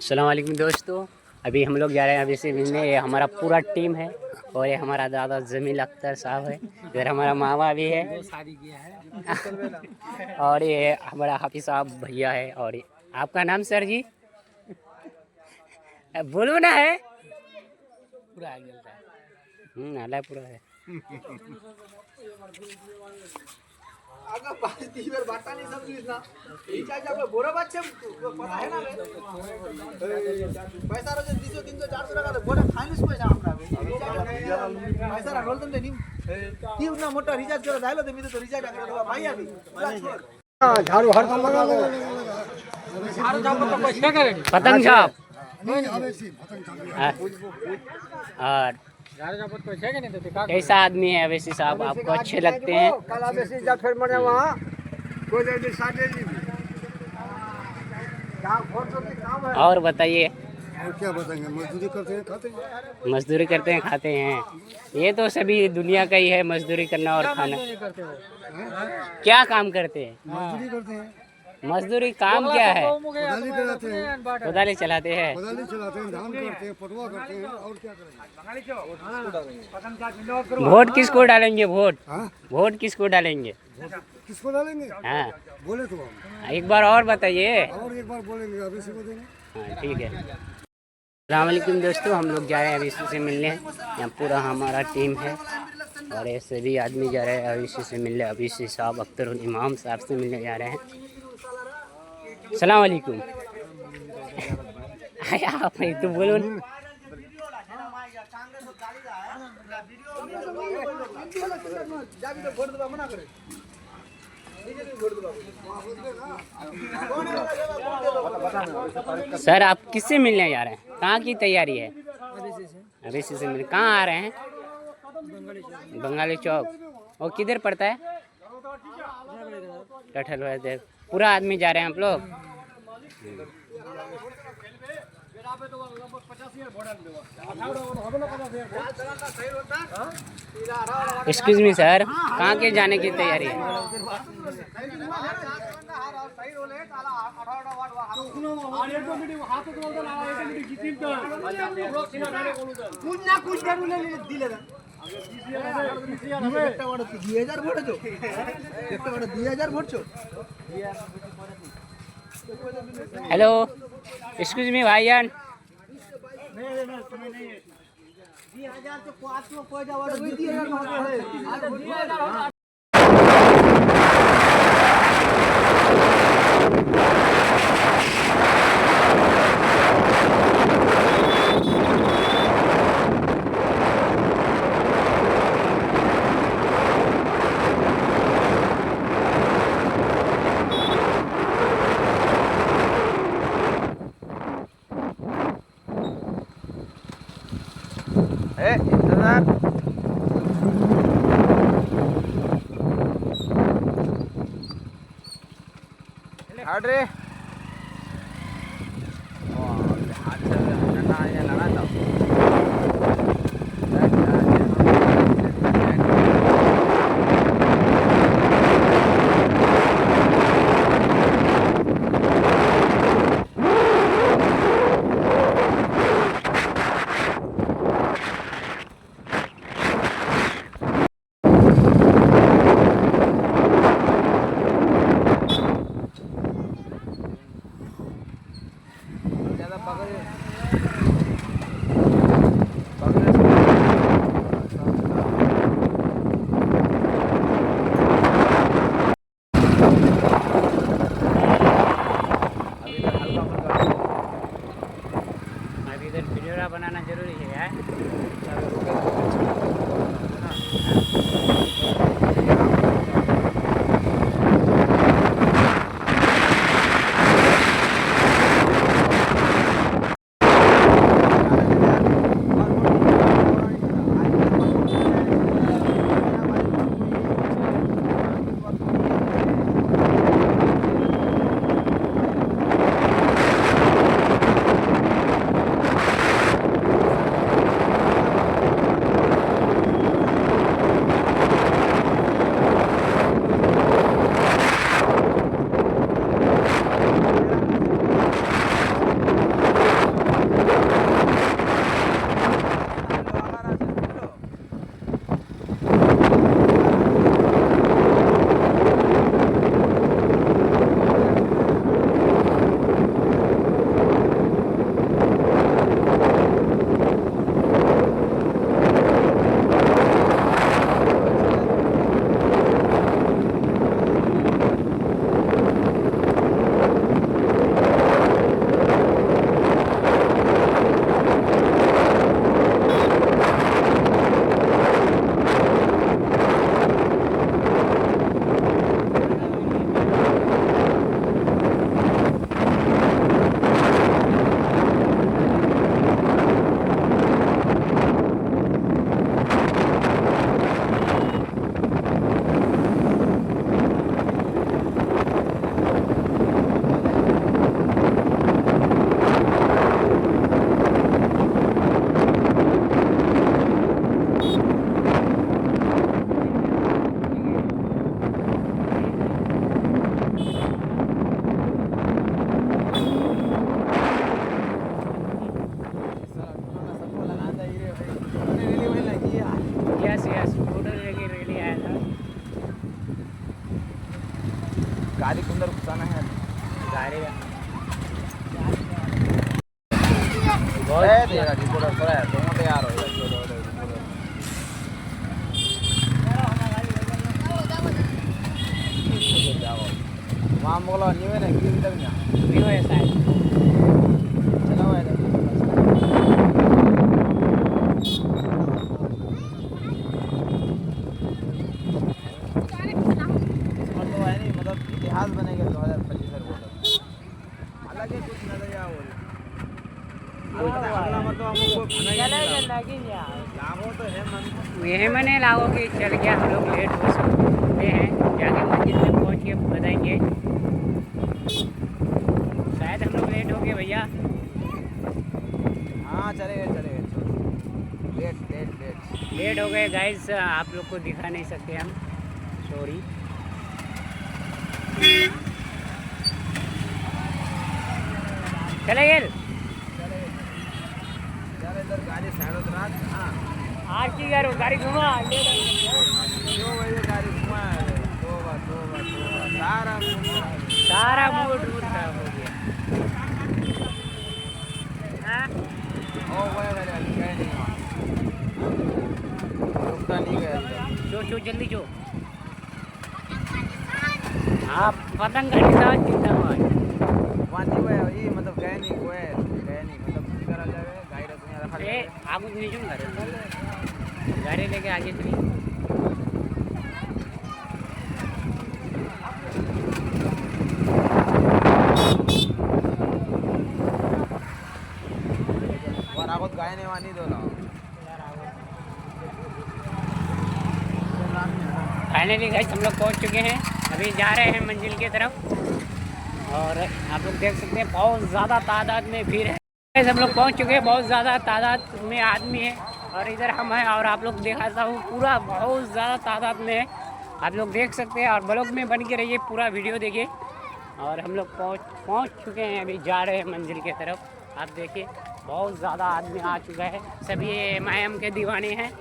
अस्सलाम वालेकुम दोस्तों, अभी हम लोग जा रहे हैं अभी से मिलने। ये हमारा पूरा टीम है और ये हमारा दादा जमील अख्तर साहब है, इधर हमारा मामा भी है और ये हमारा हाफिज साहब भैया है। और आपका नाम सर जी? बोलो ना। है पूरा नाला पूरा है। अगं पार्टीवर बाटाने समजीस ना रिचार्ज आपलं बोरा बादचे पता है ना पैसा रोज 200 300 400 টাকা তো बोरा फाइनेंस पैसा আমরা पैसा राखल तुमने नी की उतना मोटा रिचार्ज करा जायलो ते मी तो रिचार्ज करा देवा भाई अभी झाड़ू हर काम लगा झाड़ू छाप तो पैसा करे पतंग छाप और कैसा आदमी है अवैसी साहब? आपको अच्छे लगते हैं? और बताइए। और क्या बताएंगे, मजदूरी करते हैं खाते हैं। मजदूरी करते हैं खाते हैं, ये तो सभी दुनिया का ही है, मजदूरी करना और खाना। क्या काम करते हैं? मजदूरी करते हैं। मजदूरी काम क्या है? कोदाली चलाते हैं, कोदाली चलाते हैं, कोदाली चलाते हैं, धान करते हैं, पटवा करते हैं, और क्या करेंगे। वोट किसको डालेंगे? वोट हाँ? वोट किसको डालेंगे? किसको डालेंगे? हाँ बोले तो हम एक बार और बताइए। और एक बार बोलेंगे, अभी से देंगे। हाँ ठीक है। अस्सलाम वालेकुम दोस्तों, हम लोग जा रहे हैं अवीसी से मिलने। यहाँ पूरा हमारा टीम है और ये सभी आदमी जा रहे हैं अवीसी से मिलने। अवीसी साहब अख्तर इमाम साहब से मिलने जा रहे हैं। अस्सलाम वालेकुम। आप तो बोलो ना। सर आप किससे मिलने जा रहे हैं? कहाँ की तैयारी है? अवीसी से मिलने। कहाँ आ रहे हैं? बंगाली चौक। और किधर पड़ता है? कटहल वाले। पूरा आदमी जा रहे हैं आप लोग? एक्सक्यूज मी सर, कहाँ के जाने की तैयारी है? हेलो एक्सक्यूज मी भाईजान। अरे बनाना जरूरी है यार। वहाँ मोगला नहीं है ना गिर तक ना व्यू है शायद। चला हुआ है तो है नहीं मतलब इतिहास बनेगा 2025 में अलग ही कुछ नजरिया हो अगला मतलब हमको लागो तो है मन यही मैंने लागो कि चल गया, हम लोग लेट हो सकते हैं, जाके मंजिल पे पहुंच के बताएंगे। शायद हम लोग लेट हो गए भैया। हाँ चलेगा लेट लेट हो गए गाइस, आप लोग को दिखा नहीं सकते हम, सॉरी। चले गए इधर गाड़ी साइड उतरा हाँ आज की गाड़ी घुमा ले दो बजे गाड़ी घुमा दो सारा मूड खराब हो गया। हाँ? ओ वो गए नहीं रुकता नहीं गया जो जल्दी जो आप पतंग का निशान जिंदाबाद। वांती हुआ है ये मतलब गए नहीं मतलब इधर आ जाए गाड़ी रखने रखा ए आगू नहीं जो गाड़ी लेके आगे चली। और आगो गाय ने वानी दो ना फाइनली गाइस हम लोग पहुंच चुके हैं, अभी जा रहे हैं मंजिल की तरफ। और आप लोग देख सकते हैं बहुत ज़्यादा तादाद में भीड़ है। गाइस हम लोग पहुंच चुके हैं, बहुत ज़्यादा तादाद में आदमी है और इधर हम हैं। और आप लोग दिखाता हूँ पूरा बहुत ज़्यादा तादाद में है, आप लोग देख सकते हैं। और ब्लॉग में बन के रहिए, पूरा वीडियो देखिए। और हम लोग पहुँच चुके हैं, अभी जा रहे हैं मंजिल की तरफ। आप देखिए बहुत ज़्यादा आदमी आ चुका है, सभी MIM के दीवाने हैं।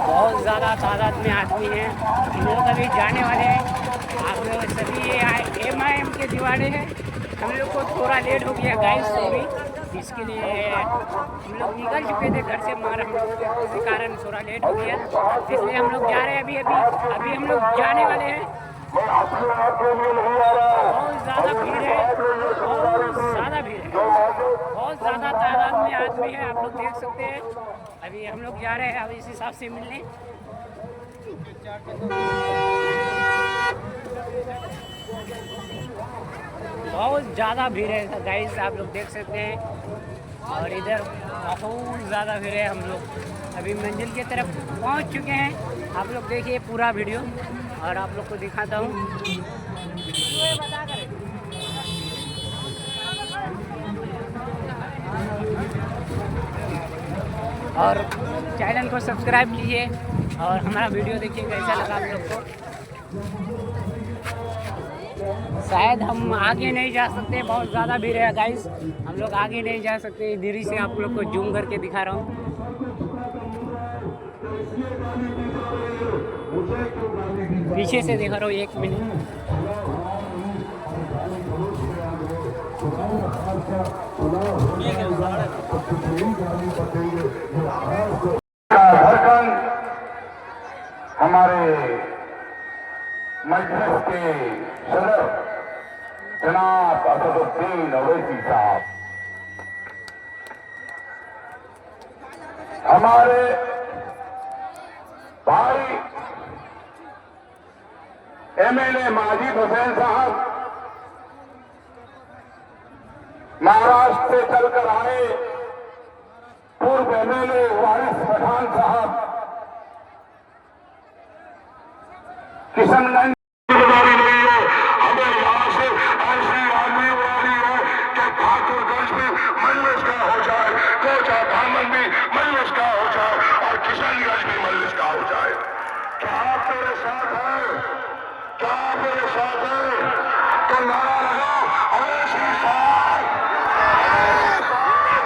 बहुत ज़्यादा तादाद में आदमी हैं, हम लोग अभी जाने वाले हैं। आप लोग सभी MIM के दीवाने हैं। हम लोग को थोड़ा लेट हो गया गाइस, सॉरी इसके लिए। हम लोग निकल चुके थे घर से, मगर हम लोग किसी कारण थोड़ा लेट हो गया, इसलिए हम लोग जा रहे हैं। अभी हम लोग जाने वाले हैं। बहुत ज़्यादा भीड़ है, बहुत ज़्यादा तादाद में आदमी है, आप लोग देख सकते हैं। अभी हम लोग जा रहे हैं अब इस हिसाब से मिलने। बहुत ज़्यादा भीड़ है गाइस, आप लोग देख सकते हैं। और इधर बहुत ज़्यादा भीड़ है। हम लोग अभी मंजिल की तरफ पहुंच चुके हैं। आप लोग देखिए पूरा वीडियो और आप लोग को दिखाता हूँ। और चैनल को सब्सक्राइब कीजिए और हमारा वीडियो देखिए कैसा लगा आप लोग को। शायद हम आगे नहीं जा सकते, बहुत ज़्यादा भीड़ है गाइस, हम लोग आगे नहीं जा सकते। इधर ही से आप लोग को जूम करके दिखा रहा हूँ। पीछे से दिखा रहा हूँ, 1 मिनट। हमारे मजलिस के सदर जनाब असदुद्दीन अवैसी साहब, हमारे भाई MLA माजिद हुसैन साहब, महाराष्ट्र से चलकर आए पूर्व MLA वारिस पठान साहब, किशनगंज जिम्मेदारी नहीं है, हमें यहाँ से ऐसी आदमी उड़ानी है कि ठाकुरगंज भी मजलिस का हो जाए, कोचा धामन भी मजलिस का हो जाए और किशनगंज भी मजलिस का हो जाए। क्या आप मेरे साथ हैं? क्या आप मेरे साथ हैं? तो नारा लगाओ, अवैसी साहब, अवैसी साहब,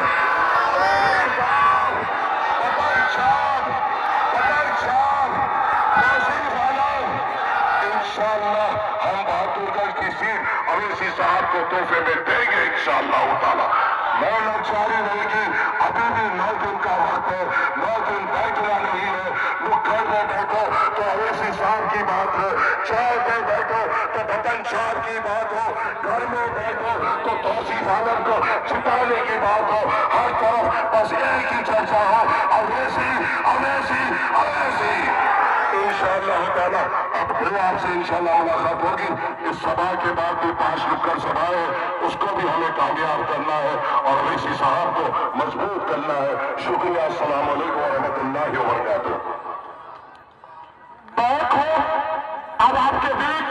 अवैसी साहब, तोहफे में देंगे इंशाअल्लाह ताला। मेहनत जारी रहेगी, अभी भी 9 दिन का वक्त है, 9 दिन बैठना नहीं है। घर में बैठो तो अवैसी साहब की बात है, चाय पे बैठो तो बटन चार की बात हो, घर में बैठो तो तौसीफ आलम को छुपाने की बात हो, हर तरफ बस एक ही चर्चा हो, अवैसी अवैसी अवैसी। इंशाअल्लाह ताला अब फिर आपसे इंशाअल्लाह मुलाकात होगी। इस सभा के बाद भी 5 नुक्कड़ सभा है, उसको भी हमें कामयाब करना है और अवैसी साहब को मजबूत करना है। शुक्रिया। अस्सलाम वालेकुम व रहमतुल्लाहि व बरकातुहू। अब आपके बीच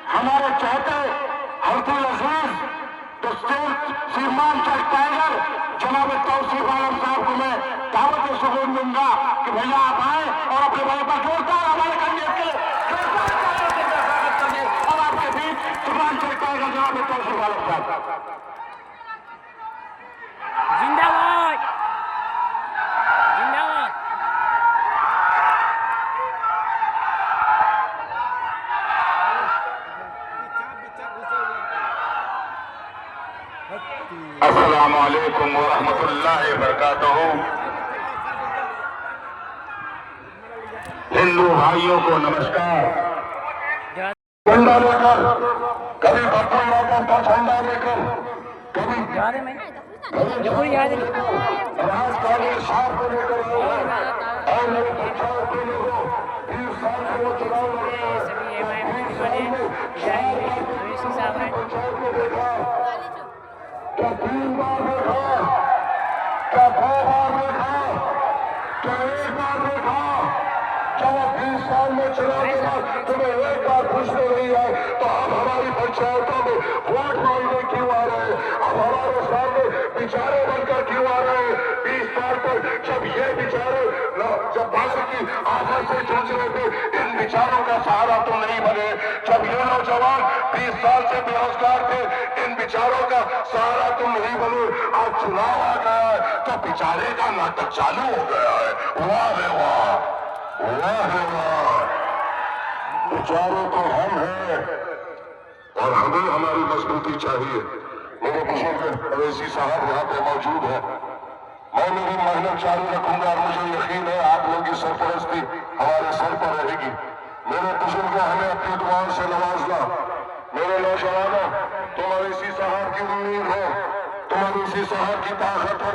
हमारे चौथे हल्की अजीज सीमान टाइगर जनाब तौसीफ आलम साहब को मैं दावत सुकून दूंगा कि भैया आप आए और अपने भाई पर जोरदार हमारे कंधे के स्वागत करिए। और आपके बीच सीमान टाइगर जनाब तौसीफ आलम साहब। जिंदाबाद जिंदाबाद। अस्सलामु अलैकुम व रहमतुल्लाहि व बरकातुहू। हिंदू भाइयों को नमस्कार। झंडा लेकर कभी बर्तन लाकर का झंडा लेकर कभी राज कांग्रेस साहब को लेकर और मेरे प्रचार के लोगों 20 साल से वो चुनाव लड़े पंचायत को देखा, क्या 3 बार देखा, क्या 2 बार देखा, क्या 1 बार देखा? जब 20 साल में चुनाव के बाद तुम्हें 1 बार पूछने नहीं आए तो अब हमारी पंचायतों में वोट मांगने क्यों आ रहे हैं? अब हमारे सामने बिचारे बनकर क्यों आ रहे हैं? 20 साल तक जब ये बिचारे जब बात की आफत से जूझ रहे थे, इन बिचारों का सहारा तो नहीं बने। जब ये नौजवान 20 साल से बेरोजगार थे, इन बिचारों का सहारा तुम नहीं बने। आज चुनाव आ गया है तो बिचारे का नाटक चालू हो गया है। वाह रे वाह, वाह रे वाह। बिचारे तो हम हैं और हमें हमारी मजबूती चाहिए। मेरे बुजुर्ग अवैसी साहब यहाँ पे मौजूद है। मैं मेरी मेहनत जारी रखूंगा और मुझे यकीन है आप लोगों की सरपरस्ती हमारे सर पर रहेगी। मेरे बुजुर्ग हमें अपनी दुआओं से नवाजना। मेरे नौजवानों, तुम अवैसी साहब की उम्मीद हो, तुम अवैसी साहब की ताकत हो।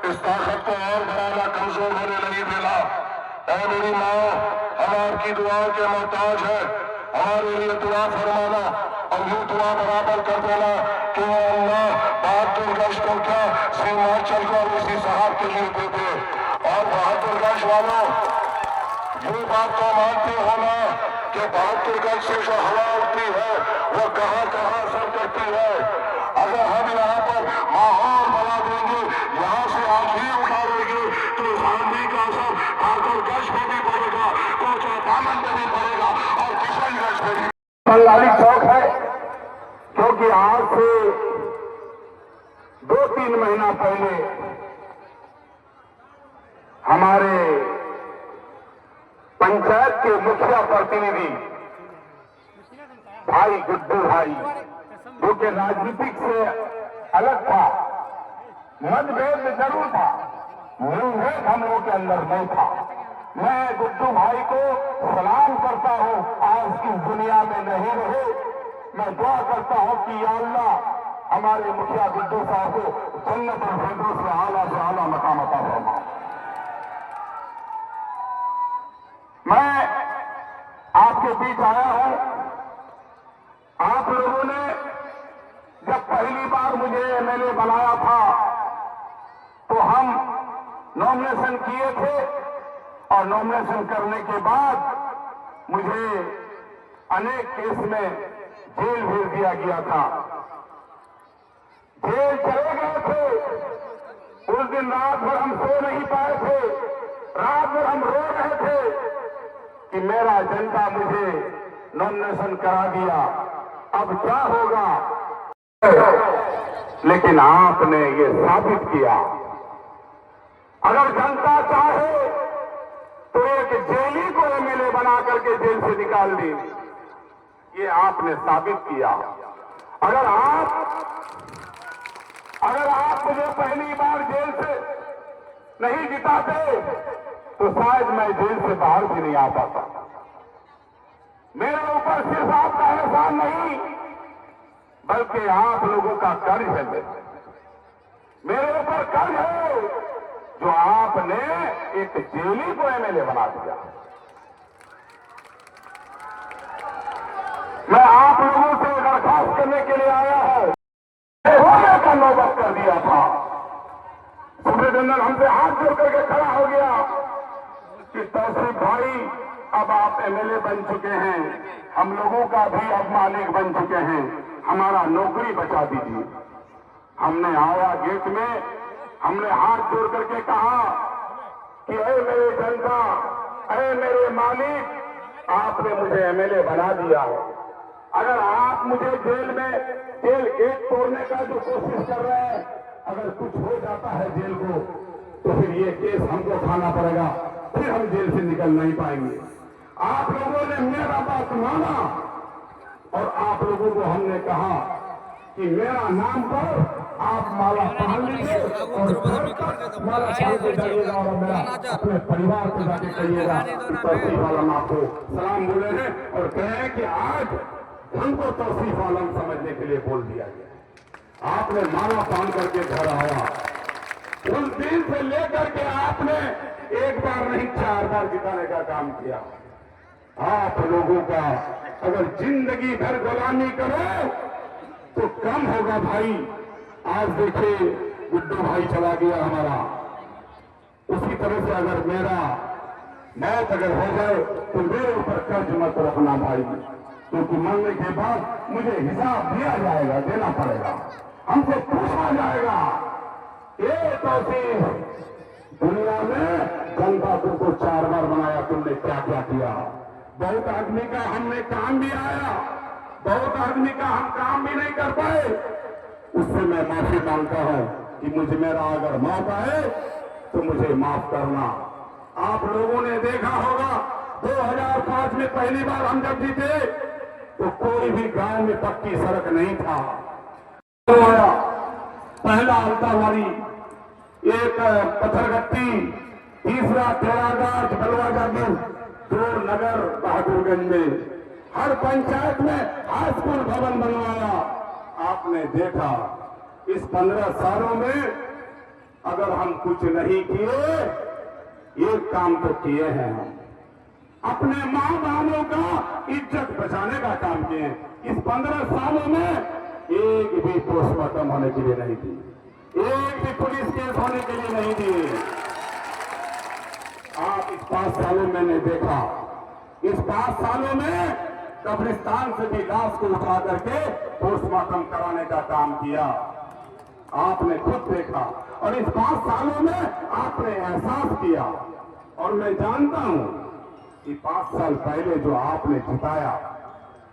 इस ताकत को और बढ़ाना, कमजोर होने नहीं देना। ऐ मेरी माँ, हम आपकी दुआओं के मोहताज है। हमारे लिए दुआ फरमाना और ये दुआ बराबर कर देना कि अल्लाह बहादुरगंज को क्या सीमांचल को अवैसी साहब के लिए दे दे। और बहादुरगंज वालों, ये बात तो मानते हो ना कि बहादुरगंज से जो हवा उठती है वो कहाँ कहाँ असर करती है। अगर हम यहाँ पर माहौल बना देंगे, यहाँ से आंधी उठा देंगे तो इस आंधी का असर बहादुरगंज में भी पड़ेगा, कोचा दामन में भी पड़ेगा और किशनगंज में भी। बंगाली चौक है क्योंकि आज से 2-3 महीना पहले हमारे पंचायत के मुखिया प्रतिनिधि भाई गुड्डू भाई, जो कि राजनीतिक से अलग था, मतभेद जरूर था, निर्भेद हम लोगों के अंदर नहीं था। मैं गुड्डू भाई को सलाम करता हूं, आज की दुनिया में नहीं रहे। मैं दुआ करता हूं कि या अल्लाह हमारे मुखिया गुड्डू साहब को जन्नत और फिरदौस से आला मकाम अता फरमा। मैं आपके बीच आया हूं। आप लोगों ने जब पहली बार मुझे एमएलए बनाया था तो हम नॉमिनेशन किए थे और नॉमिनेशन करने के बाद मुझे अनेक केस में जेल भेज दिया गया था। जेल चले गए थे। उस दिन रात भर हम सो नहीं पाए थे, रात भर हम रो रहे थे कि मेरा जनता मुझे नॉमिनेशन करा दिया, अब क्या होगा। लेकिन आपने ये साबित किया, अगर जनता चाहे तो एक जेली को एमएलए बना करके जेल से निकाल दी। ये आपने साबित किया। अगर आप अगर आप मुझे पहली बार जेल से नहीं जिताते तो शायद मैं जेल से बाहर भी नहीं आ पाता। मेरे ऊपर सिर्फ आपका एहसान नहीं बल्कि आप लोगों का कर्ज है। मेरे ऊपर कर्ज है जो आपने एक जेली को एमएलए बना दिया। मैं आप लोगों से दरखास्त करने के लिए आया हूं। होने का नौबत कर दिया था। सूबे जनरल हमसे हाथ जोड़ करके खड़ा हो गया कि तौसीफ भाई अब आप एमएलए बन चुके हैं, हम लोगों का भी अब मालिक बन चुके हैं, हमारा नौकरी बचा दीजिए। हमने आया गेट में, हमने हाथ जोड़ करके कहा कि अरे मेरे जनता, अरे मेरे मालिक, आपने मुझे एमएलए बना दिया है। अगर आप मुझे जेल गेट तोड़ने का जो कोशिश कर रहे हैं, अगर कुछ हो जाता है जेल को तो फिर ये केस हमको उठाना पड़ेगा, फिर हम जेल से निकल नहीं पाएंगे। आप लोगों ने मेरा बात माना और आप लोगों को हमने कहा कि मेरा नाम पर आप माला पहन लीजिए और माला पहन के जाइएगा और मेरा अपने परिवार को जाके कहिएगा तौसीफ आलम आपको सलाम बोले हैं और कहे कि आज हमको तौसीफ आलम समझने के लिए बोल दिया गया। आपने माला पहन करके घर आया, उस दिन से लेकर के आपने एक बार नहीं 4 बार जिताने का काम किया। आप लोगों का अगर जिंदगी भर गुलामी करो तो कम होगा भाई। आज देखिए गुड्डू भाई चला गया हमारा, उसी तरह से अगर मेरा मौत अगर हो जाए तो मेरे ऊपर कर्ज मत रखना भाई, क्योंकि मरने के बाद मुझे हिसाब दिया जाएगा, देना पड़ेगा, हमसे पूछा जाएगा ये तौसीफ दुनिया में जनता को 4 बार बनाया, तुमने क्या क्या किया। बहुत आदमी का हमने काम भी आया, बहुत आदमी का हम काम भी नहीं कर पाए, उससे मैं माफी मांगता हूं कि मुझे मेरा अगर मौत आए तो मुझे माफ करना। आप लोगों ने देखा होगा 2005 में पहली बार हम जब जीते तो कोई भी गांव में पक्की सड़क नहीं था। पहला अलतावारी, एक पत्थरगट्टी, तीसरा तेरागाज बलवा जागीर, 2 नगर बहादुरगंज में, हर पंचायत में हाई स्कूल भवन बनवाया। आपने देखा इस 15 सालों में अगर हम कुछ नहीं किए, एक काम तो किए हैं, हम अपने मां बहनों का इज्जत बचाने का काम किए हैं। इस 15 सालों में एक भी पोस्टमार्टम होने के लिए नहीं दी, एक भी पुलिस केस होने के लिए नहीं दिए। आप इस 5 सालों में ने देखा, इस 5 सालों में कब्रिस्तान से भी लाश को उठा करके पोस्टमार्टम कराने का काम किया। आपने खुद देखा और इस 5 सालों में आपने एहसास किया। और मैं जानता हूं कि 5 साल पहले जो आपने जिताया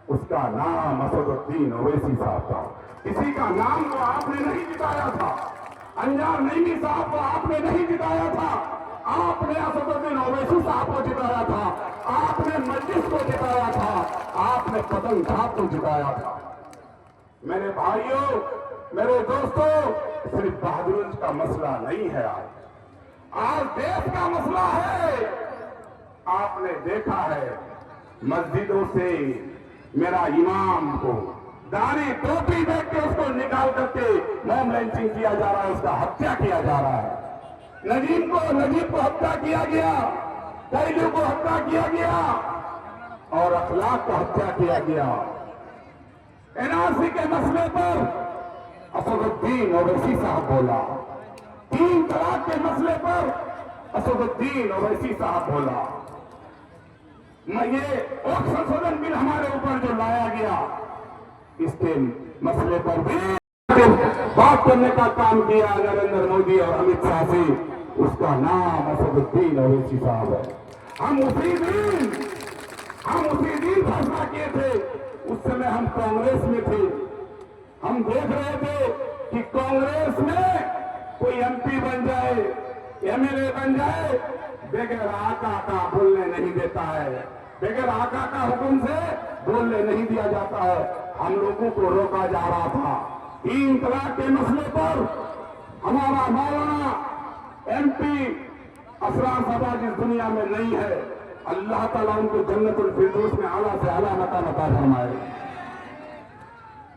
उसका नाम असदुद्दीन ओवैसी साहब था। किसी का नाम तो आपने नहीं जिताया था, अंजार नईमी साहब को आपने नहीं जिताया था, आपने असदुद्दीन ओवैसी साहब को जिताया था, आपने मजलिस को जिताया था, आपने पतन साहब को जिताया था। मेरे भाइयों, मेरे दोस्तों, सिर्फ बहादुरगंज का मसला नहीं है, आज देश का मसला है। आपने देखा है मस्जिदों से मेरा इमाम को दाढ़ी टोपी देख के उसको निकाल करके मॉब लिंचिंग किया जा रहा है, उसका हत्या किया जा रहा है। नजीब को हत्या किया गया, कैदियों को हत्या किया गया और अखलाक को हत्या किया गया। एनआरसी के मसले पर असदुद्दीन ओवैसी साहब बोला, 3 तलाक के मसले पर असदुद्दीन ओवैसी साहब बोला। ये संशोधन बिल हमारे ऊपर जो लाया गया, इसके मसले पर भी बात करने का काम किया नरेंद्र मोदी और अमित शाह से, उसका नाम असदुद्दीन ओवैसी साहब है। हम उसी दिन फैसला किए थे, उस समय हम कांग्रेस में थे। हम देख रहे थे कि कांग्रेस में कोई एमपी बन जाए, एमएलए बन जाए, बगैर आका का बोलने नहीं देता है, बगैर आका का हुक्म से बोलने नहीं दिया जाता है। हम लोगों को रोका जा रहा था, तीन तलाक के मसले पर हमारा मौलाना MP असरार साहब इस दुनिया में नहीं है। अल्लाह ताला उनको जन्नतुल फिरदौस में आला से आला मकाम अता फरमाए।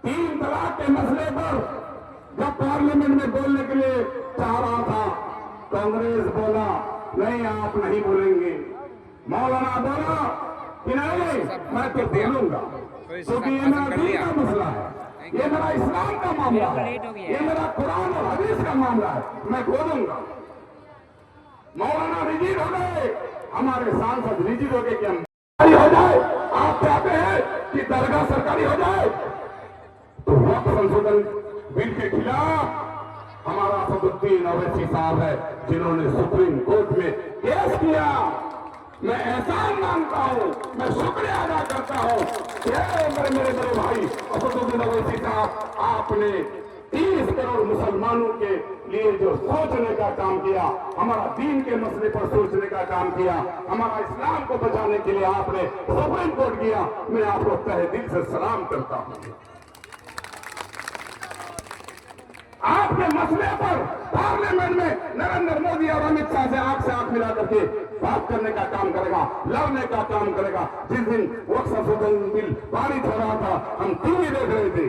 तीन तलाक के मसले पर जब पार्लियामेंट में बोलने के लिए चाह रहा था, कांग्रेस बोला नहीं आप नहीं बोलेंगे। मौलाना बोला कि नहीं मैं तो दे लूंगा, क्योंकि ये मेरा दीन का मसला है, ये मेरा इस्लाम का मामला है, ये मेरा कुरान और हदीस का मामला है, मैं बोलूंगा। मौलाना रिजिड हो गए, हमारे सांसद रिजिड हो गए कि हम हो जाए। आप चाहते हैं कि दरगाह सरकारी हो जाए, तो वक्त संशोधन बिल के खिलाफ हमारा असदुद्दीन ओवैसी साहब है, जिन्होंने सुप्रीम कोर्ट में केस किया। मैं एहसान मानता हूं, मैं शुक्रिया अदा करता हूं कि मेरे बड़े भाई असदुद्दीन ओवैसी साहब, आपने 30 करोड़ मुसलमानों के लिए जो सोचने का काम किया, हमारा दीन के मसले पर सोचने का काम किया, हमारा इस्लाम को बचाने के लिए आपने सुप्रीम कोर्ट किया। मैं आपको तहे दिल से सलाम करता हूं। आपके मसले पर पार्लियामेंट में नरेंद्र मोदी और अमित शाह से आंख मिला करके बात करने का काम करेगा, लड़ने का काम करेगा। जिस दिन वक्त संशोधन बिल पारित हो रहा था, हम टीवी देख रहे थे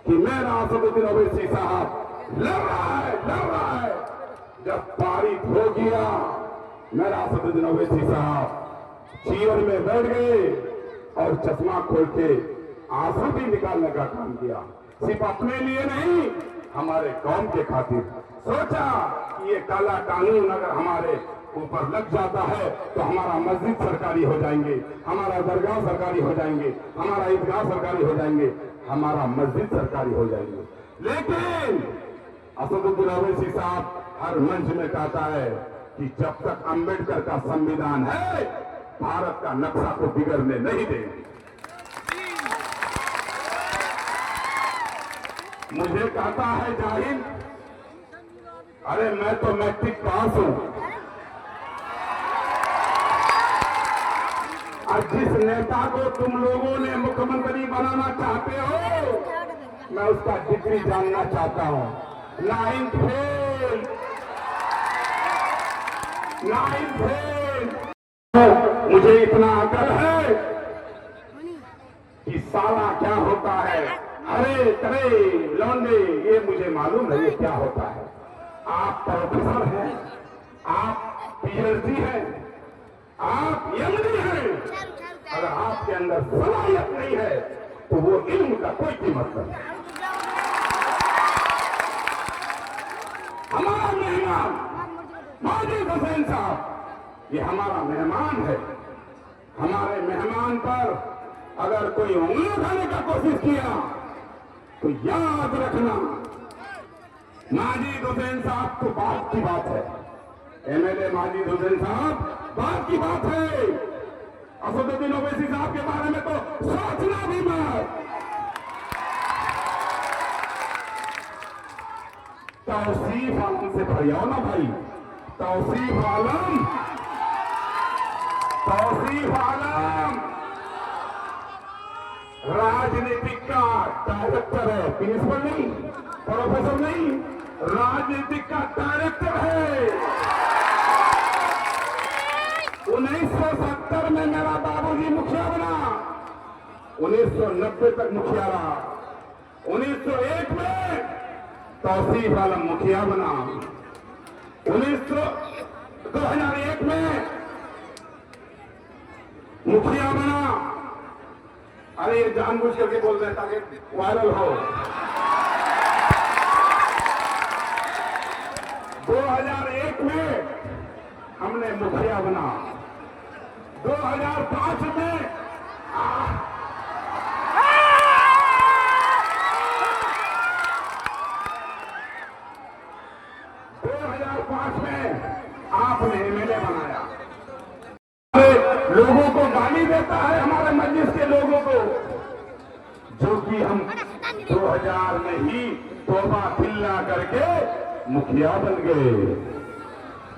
कि मेरा असदुद्दीन ओवैसी साहब लड़ रहा है। जब पारित हो गया, मेरा असदुद्दीन ओवैसी साहब चेयर में बैठ गए और चश्मा खोल के आंसू भी निकालने का काम किया। सिर्फ अपने लिए नहीं, हमारे कौम के खातिर सोचा कि ये काला कानून अगर हमारे ऊपर लग जाता है तो हमारा मस्जिद सरकारी हो जाएंगे, हमारा दरगाह सरकारी हो जाएंगे, हमारा ईदगाह सरकारी हो जाएंगे, हमारा मस्जिद सरकारी हो जाएंगे। लेकिन असदुद्दीन ओवैसी साहब हर मंच में कहता है कि जब तक अंबेडकर का संविधान है, भारत का नक्शा को बिगड़ने नहीं देंगे। मुझे कहता है जाहिल, अरे मैं तो मैट्रिक पास हूं। और जिस नेता को तुम लोगों ने मुख्यमंत्री बनाना चाहते हो, मैं उसका डिग्री जानना चाहता हूं। 9th fail. मुझे इतना अकल है कि साला क्या होता है, अरे करे लौंडे, ये मुझे मालूम है ये क्या होता है। आप प्रोफेसर हैं, आप PhD हैं, आप MD हैं, अगर आपके अंदर सलाहियत नहीं है तो वो इल्म का कोई कीमत नहीं। हमारा मेहमान माजिद हुसैन साहब, ये हमारा मेहमान है। हमारे मेहमान पर अगर कोई उंगली उठाने का कोशिश किया तो याद रखना, माजिद हुसैन साहब तो बात की बात है, MLA माजिद हुसैन साहब बात की बात है। असदुद्दीन ओवैसी साहब के बारे में तो सोचना भी मत। तौसीफ आलम से फरियाओ ना भाई, तौसीफ आलम राजनीतिक का डायरेक्टर है, प्रिंसिपल नहीं, प्रोफेसर नहीं, राजनीतिक का डायरेक्टर है। 1970 में मेरा बाबूजी मुखिया बना, 1990 तक मुखिया रहा, 1901 में तौसीफ आलम मुखिया बना, 2001 में मुखिया बना। अरे ये जानबूझ करके बोल रहे ताकि वायरल हो। 2001 में हमने मुखिया बना, 2005 में 2005 में आपने MLA बनाया। लोगों को गाली देता है, हमारे मजलिस के लोगों को, जो कि हम 2000 में ही तौबा खिल्ला करके मुखिया बन गए।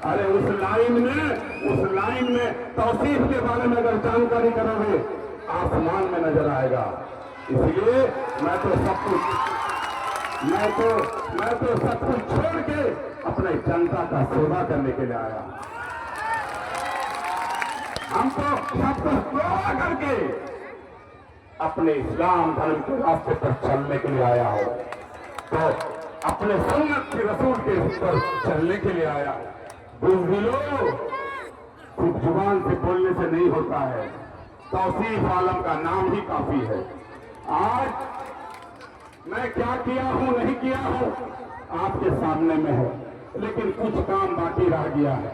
अरे उस लाइन में तौसीफ के बारे में अगर जानकारी करोगे, आसमान में नजर आएगा। इसलिए मैं तो सब कुछ छोड़ के अपने जनता का सेवा करने के लिए आया। हम तो सब कुछ तोड़ करके अपने इस्लाम धर्म के रास्ते पर चलने के लिए आया हो, तो अपने सुन्नत के रसूल के ऊपर चलने के लिए आया। बुज़दिलो सिर्फ जुबान से बोलने से नहीं होता है, तौसीफ आलम का नाम ही काफी है। आज मैं क्या किया हूं नहीं किया हूं आपके सामने में है, लेकिन कुछ काम बाकी रह गया है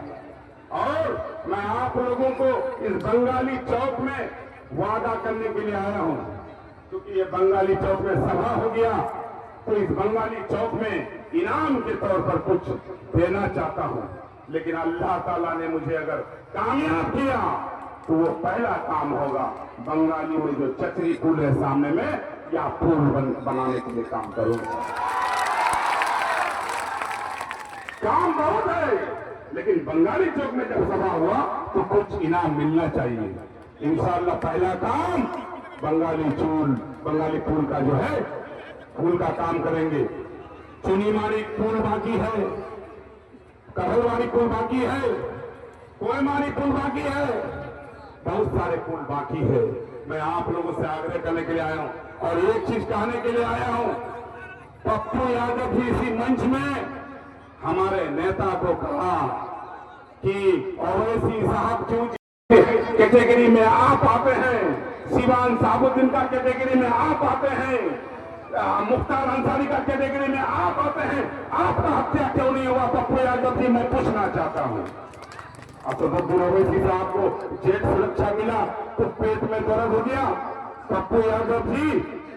और मैं आप लोगों को इस बंगाली चौक में वादा करने के लिए आया हूं। क्योंकि ये बंगाली चौक में सभा हो गया, तो इस बंगाली चौक में इनाम के तौर पर कुछ देना चाहता हूं। लेकिन अल्लाह ताला ने मुझे अगर कामयाब किया तो वो पहला काम होगा, बंगाली में जो चचरी पुल है सामने में, या पुल बनाने के लिए काम करूंगा। काम बहुत है, लेकिन बंगाली चौक में जब सभा हुआ तो कुछ इनाम मिलना चाहिए। इंशाअल्लाह पहला काम बंगाली पुल का जो है पुल का काम करेंगे। चुनीमारी पुल बाकी है, कहोलवाड़ी पुल बाकी है, कोयमारी पुल बाकी है, बहुत सारे पुल बाकी है। मैं आप लोगों से आग्रह करने के लिए आया हूं और एक चीज कहने के लिए आया हूं। पप्पू यादव भी इसी मंच में हमारे नेता को कहा कि ओवैसी साहब क्यों कैटेगरी में आप आते हैं, सिवान साबुद्दीन का कैटेगरी में आप आते हैं, मुख्तार अंसारी का कैटेगरी में आप आते हैं, आपका हत्या क्यों नहीं हुआ? पप्पू यादव जी मैं पूछना चाहता हूं। असदुद्दीन ओवैसी साहब को जेल सुरक्षा मिला तो पेट में दर्द हो गया। पप्पू यादव जी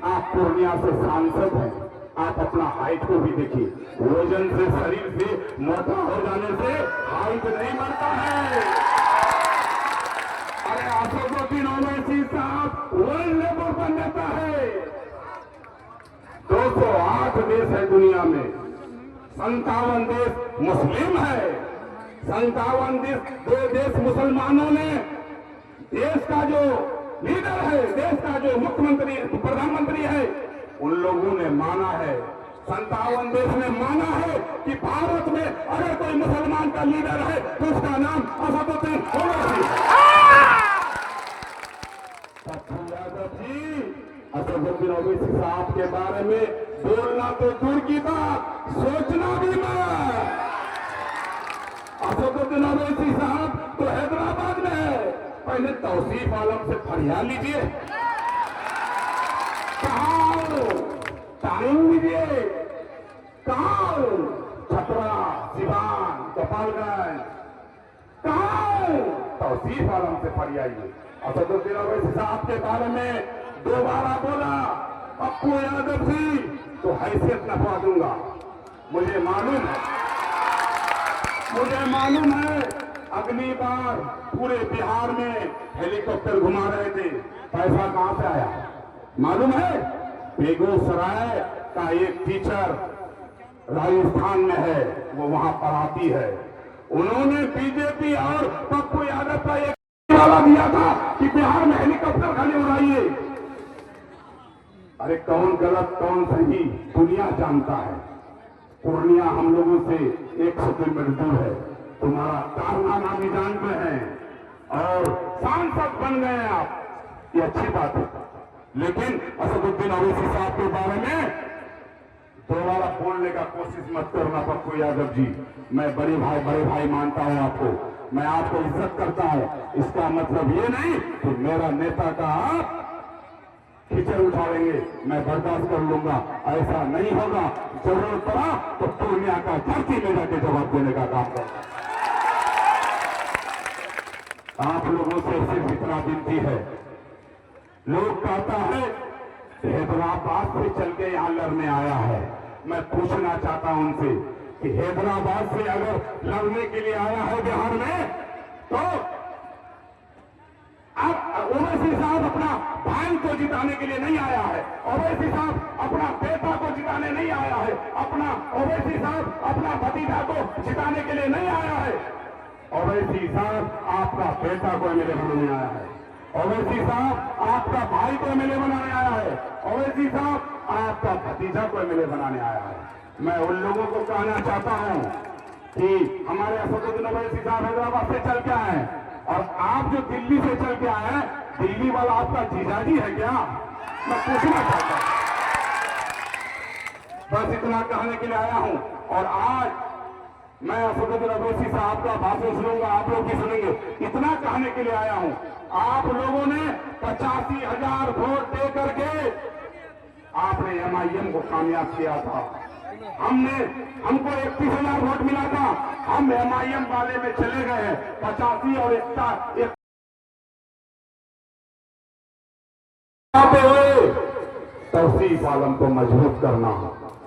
आप पूर्णिया से सांसद हैं, आप अपना हाइट को भी देखिए, वजन से शरीर से मोटा हो जाने से हाइट नहीं बढ़ता है। अरे असदुद्दीन ओवैसी साहब वर्ल्ड लेवल बन जाता है। 208 देश है दुनिया में, 57 देश मुस्लिम है, 57 देश मुसलमानों ने देश का जो लीडर है, देश का जो मुख्यमंत्री प्रधानमंत्री है, उन लोगों ने माना है, 57 देश ने माना है कि भारत में अगर कोई मुसलमान का लीडर है तो उसका नाम असदुद्दीन ओवैसी है। पप्पू यादव जी असदुद्दीन ओवैसी साहब के बारे में बोलना तो दूर की बात, सोचना भी मत। असदुद्दीन ओवैसी साहब तो हैदराबाद में है, पहले तौसीफ आलम से फरियाद लीजिए, टाइम लीजिए, कहाँ छपरा, सिवान, गोपालगंज, कहाँ तौसीफ आलम से फरियादिए। असदुद्दीन ओवैसी साहब के बारे में दोबारा बोला पप्पू यादव जी तो हैसियत नफा दूंगा। मुझे मालूम है अगली बार पूरे बिहार में हेलीकॉप्टर घुमा रहे थे, पैसा कहां से आया मालूम है? बेगूसराय का एक टीचर राजस्थान में है, वो वहां पढ़ाती है, उन्होंने बीजेपी और पप्पू यादव का एक वाला दिया था कि बिहार में हेलीकॉप्टर खाली उड़ाइए। अरे कौन गलत कौन सही दुनिया जानता है। पूर्णिया हम लोगों से 100 किलोमीटर दूर है, तुम्हारा कारनामा भी जानते हैं और सांसद बन गए आप, ये अच्छी बात है। लेकिन असदुद्दीन ओवैसी साहब के बारे में दोबारा बोलने का कोशिश मत करना पप्पू यादव जी। मैं बड़े भाई मानता हूं आपको, मैं आपको इज्जत करता हूं, इसका मतलब ये नहीं कि मेरा नेता का आप खिचड़ उठाएंगे मैं बर्दाश्त कर लूंगा, ऐसा नहीं होगा। जरूरत पड़ा तो पूर्णिया का धरती में जाके जवाब देने का काम करूंगा। आप लोगों से सिर्फ इतना विनती है, लोग कहता है हैदराबाद से चल के यहां लड़ने आया है, मैं पूछना चाहता हूं उनसे कि हैदराबाद से अगर लड़ने के लिए आया है बिहार में, तो अब ओवैसी साहब अपना भाई को जिताने के लिए नहीं आया है, ओवैसी साहब अपना बेटा को जिताने नहीं आया है, ओवैसी साहब अपना भतीजा को जिताने के लिए नहीं आया है, ओवैसी साहब आपका बेटा को एमएलए बनाने आया है। ओवैसी साहब आपका भाई को एमएलए बनाने आया है, ओवैसी साहब आपका भतीजा को एमएलए बनाने आया है। मैं उन लोगों को कहना चाहता हूं कि हमारे असदुद्दीन ओवैसी साहब हैदराबाद से चल के आए हैं और आप जो दिल्ली से चल के आए हैं, दिल्ली वाला आपका जीजाजी है क्या? मैं पूछना चाहता हूं। बस इतना कहने के लिए आया हूं। और आज मैं असदुद्दीन ओवैसी साहब का भाषण सुनूंगा, आप लोग भी सुनेंगे। इतना कहने के लिए आया हूं, आप लोगों ने 85,000 वोट दे करके आपने एमआईएम को कामयाब किया था। हमको 31,000 वोट मिला था, हम एमआईएम वाले में चले गए हैं 85 और 1 तौसीफ आलम को मजबूत करना।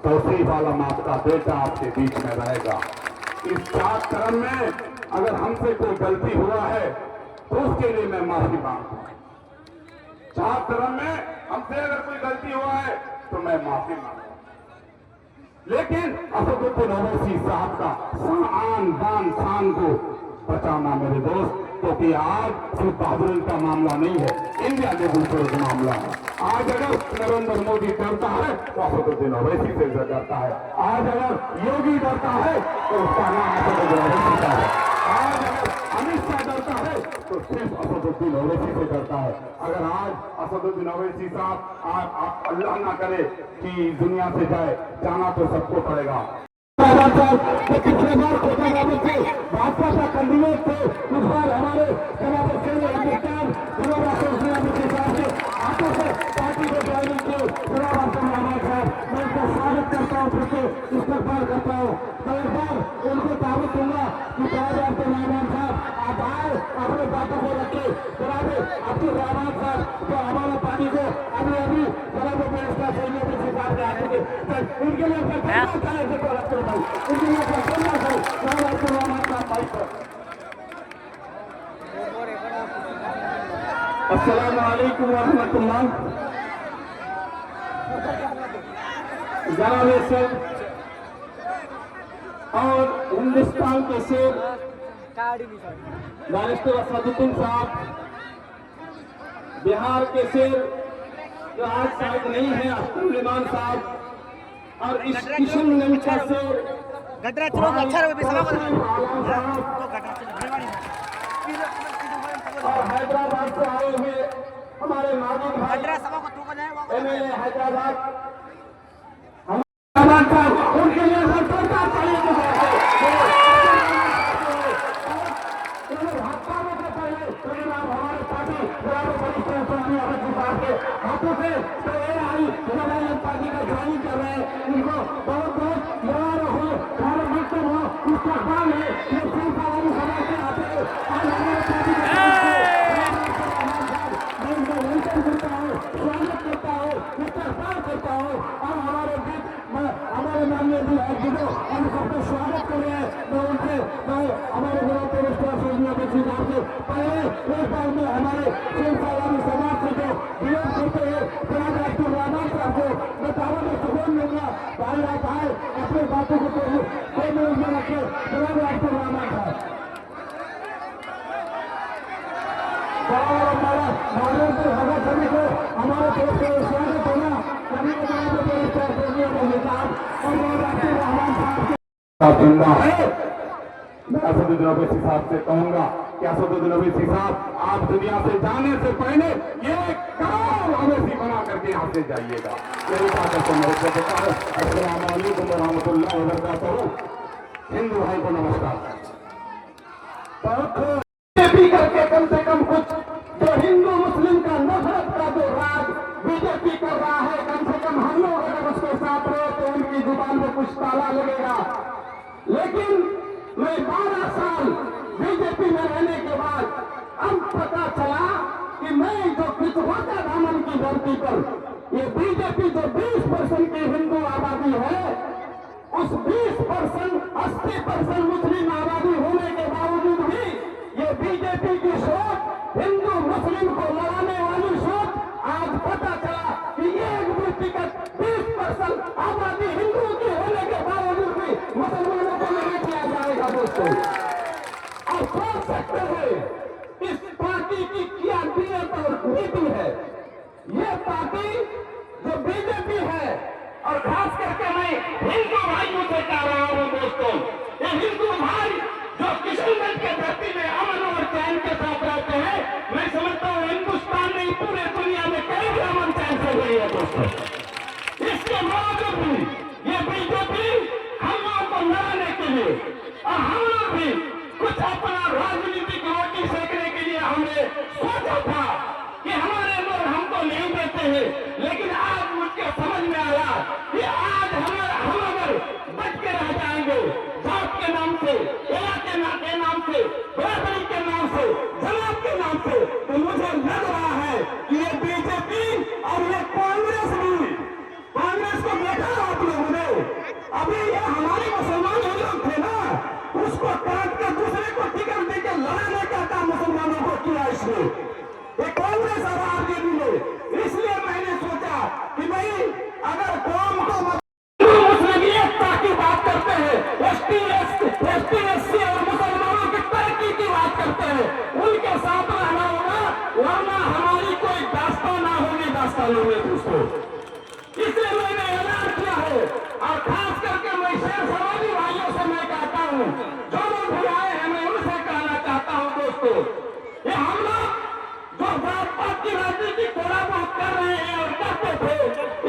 तौसीफ आलम आपका बेटा आपके बीच में रहेगा। इस 4 टर्म में अगर हमसे कोई गलती हुआ है तो उसके लिए मैं माफी मांगता हूं। 4 टर्म में हमसे अगर कोई गलती हुआ है तो मैं माफी मांगता हूं। लेकिन असदुद्दीन ओवैसी साहब का आन बान शान को बचाना मेरे दोस्त, क्योंकि आज सिर्फ बहादुरी का मामला नहीं है, इंडिया लेवल पर एक मामला है। आज अगर नरेंद्र मोदी डरता है तो असदुद्दीन ओवैसी से डरता है। आज अगर योगी डरता है तो उसका नाम असदुद्दीन ओवैसी का है। आज अगर अमित शाह डरता है तो सिर्फ असदुद्दीन ओवैसी से डरता है। अगर आज असदुद्दीन ओवैसी साहब अल्लाह ना करे कि दुनिया से जाना तो सबको पड़ेगा। तो कितने बार खोटा बाबू थे, भाजपा का कैंडिडेट थे, इस बार हमारे पार्टी को ज्वाइनिंग की मैं उनका स्वागत करता हूँ, फिर से इस्तेमाल करता हूँ। मैं एक बार उनको दावत दूंगा कि रहमान साहब आप आए, अपने बातों को रखे। जनाब अब्दुल रहमान साहब जो हमारा पार्टी को अभी जनाब व्यवस्था सहयोग के हिसाब से आते थे, उनके लिए अस्सलाम वालेकुम रहमतुल्लाह। जनाब शेर और हिंदुस्तान के शेर बैरिस्टर असदुद्दीन साहब, बिहार के शेर जो आज शायद नहीं है अब्दुल रहमान साहब, और इस किशनगंज का शेर और हैदराबाद से आए हुए हमारे नाजिम भाई एमएलए हैदराबाद उनके लिए सरकार हमारे पार्टी हाथों से पार्टी का ज्वाइनिंग कर रहे हैं, उनको बहुत बहुत मुबारक हो, हमारे मकसद हो, उसका काम है ये समाज से आते हैं और हमारे पार्टी स्वागत करता हूँ, इस्तेमाल करता हूँ और हमारे बीच हमारे माननीय विधायक जी को हम सबको स्वागत कर रहे हैं। मैं उनसे हमारे से पहले एक बार में हमारे समाज से जो विरोध करते हैं जनाब अब्दुल रहमान साहब को मैं दावत में सुकून लूंगा। भाई आप आए अपने बातों को कोई न्यूज में रखे। जनाब अब्दुल रहमान साहब हमारे देश के स्वागत होना सभी मैं असदुद्दीन ओवैसी साहब से कहूंगा कि असदुद्दीन ओवैसी साहब आप दुनिया से जाने से पहले ये करोड़ ओवैसी बना करके यहाँ से जाइएगा। मेरी बात है मेरे को बता है। अस्सलाम वालेकुम रहमतुल्लाहि व बरकातहू। हिंदू भाई को नमस्कार। बीजेपी करके कम से कम कुछ जो हिंदू मुस्लिम का नफरत का जो राज बीजेपी कर रहा है, कम से कम हम लोग अगर उसके साथ रहे तो उनकी जुबान पे कुछ ताला लगेगा। लेकिन मैं 12 साल बीजेपी में रहने के बाद अब पता चला कि मैं जो पिछवाड़ा दामन की धरती पर ये बीजेपी जो 20% की हिंदू आबादी है, उस 20% 80% मुस्लिम आबादी होने के बावजूद भी ये बीजेपी की सोच, हिंदू मुस्लिम को लड़ाने वाली सोच, आज पता चला कि ये एक व्यक्तिगत 20% आबादी हिंदू की होने के बावजूद भी मुसलमानों को नहीं किया जाएगा। दोस्तों आप सोच सकते हैं इस पार्टी की क्या नीयत पार्टी जो बीजेपी है, और खास करके मैं हिंदू भाइयों से कह रहा हूं दोस्तों, ये हिंदू भाई जो किशनगंज के धरती में अमन और चैन के साथ रहते हैं, मैं समझता हूँ हिंदुस्तान नहीं पूरे दुनिया में कई भी अमन चैन से हुई है दोस्तों। इसके बावजूद भी ये बीजेपी हम लोगों को लड़ाने के लिए और हम लोग भी कुछ अपना राजनीतिक रोटी सेकने के लिए हमने सोचा था कि हमारे लोग हमको नहीं देते हैं, लेकिन आज मुझे समझ में आया कि आज हम अगर बच के रह जाएंगे जात के नाम से, इलाके के नाम से, बराबरी के नाम से, जमात के नाम से, तो मुझे लग रहा है कि ये बीजेपी और ये कांग्रेस को देखा आप लोगों ने, अभी ये हमारे मुसलमान लोग थे ना, उसको काट के दूसरे को टिकट देकर लड़ाने का काम मुसलमानों को किया इसने, ये कांग्रेस और आरजेडी ने। इसलिए मैंने सोचा कि भाई अगर कौम को मुस्लिम एकता की बात करते हैं, एसटी और मुसलमानों की तरक्की की बात करते हैं, उनके साथ रहना होगा, वरना हमारी कोई दास्तान ना होगी दास्तानों में दोस्तों। इसलिए मैंने ऐलान किया है, और खास करके मैं शेर समाजी भाइयों से मैं कहता हूँ, जो लोग भी आए हैं मैं उनसे कहना चाहता हूँ दोस्तों, ये हम लोग जो जात पात की राजनीति थोड़ा बहुत कर रहे हैं और करते थे,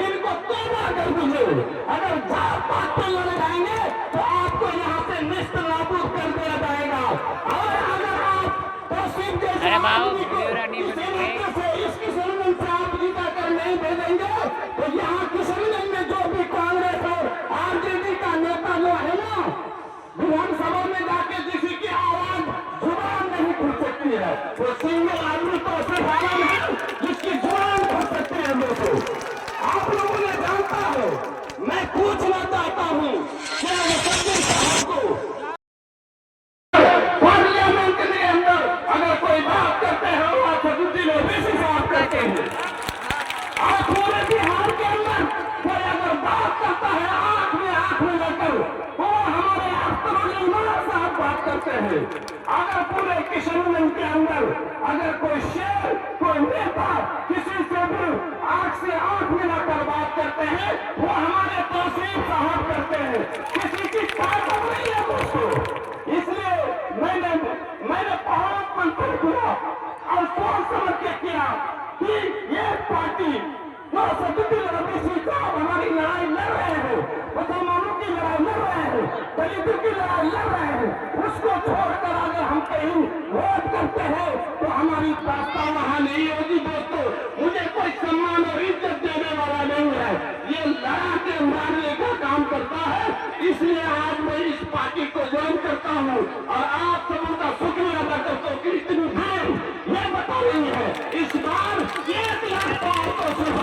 इनको तौबा कर दीजिए। अगर जात पात पे लड़ जाएंगे तो आपको यहाँ से निस्त नाबूद कर दिया जाएगा, और अगर आप तहसील जैसे आदमी को इस किशनगंज से आप जीता कर नहीं भेजेंगे, तो यहाँ किशनगंज में जो भी कांग्रेस और आरजेडी का नेता जो है ना, विधानसभा में जाके किसी की आवाज जुबान नहीं खुल सकती है, वो सिंगल आदमी तो सिर्फ आलम है जिसकी जुबान खुल सकती है दोस्तों। आप लोगों ने जानता है, मैं पूछना चाहता हूँ क्या मुसद्दिक साहब को पार्लियामेंट के अंदर अगर कोई बात करते हैं वो असदुद्दीन ओवैसी साहब करते हैं, और पूरे बिहार के अंदर कोई अगर बात करता है आंख में लगकर वो हमारे अख्तरुल इमान साहब बात करते हैं। अगर पूरे किशनगंज के अंदर अगर कोई शेर, कोई नेता किसी से भी आंख से आंख मिलाकर बात करते हैं, वो हमारे तहसील साहब करते हैं। किसी की ताकत नहीं है दोस्तों। इसलिए मैंने बहुत मंथन किया और सोच समझ के किया कि ये पार्टी जो असदुद्दीन ओवैसी साहब हमारी लड़ाई लड़ रहे हैं, मुसलमानों की लड़ाई लड़ रहे हैं, दलितों की लड़ाई लड़ रहे हैं, उसको छोड़कर अगर हम कहीं वोट करते हैं तो हमारी दास्तां वहां नहीं होगी दोस्तों। मुझे कोई सम्मान और इज्जत देने वाला नहीं है, ये लड़ा के मारने का काम करता है। इसलिए आज मैं इस पार्टी को ज्वाइन करता हूँ और आप सबों का शुक्रिया अदा करता हूँ कि इतनी देर ये बता रही है इस बार 1 लाख पार तो सिर्फ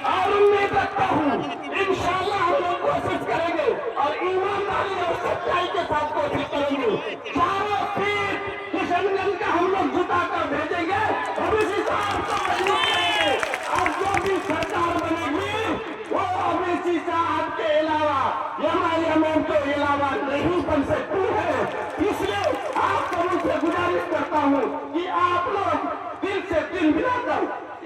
और उम्मीद रखता हूँ इंशाअल्लाह हम लोग कोशिश करेंगे और ईमानदारी और सच्चाई के साथ कोशिश करेंगे। चारों सीट किशनगंज का हम लोग जुटा कर भेजेंगे ओवैसी साहब को बनेंगे, और जो भी सरकार बनेगी वो ओवैसी साहब के अलावा एमआईएम के अलावा नहीं बन सकती है। इसलिए आप सबों से गुजारिश करता हूँ कि आप लोग दिल से दिल मिलाकर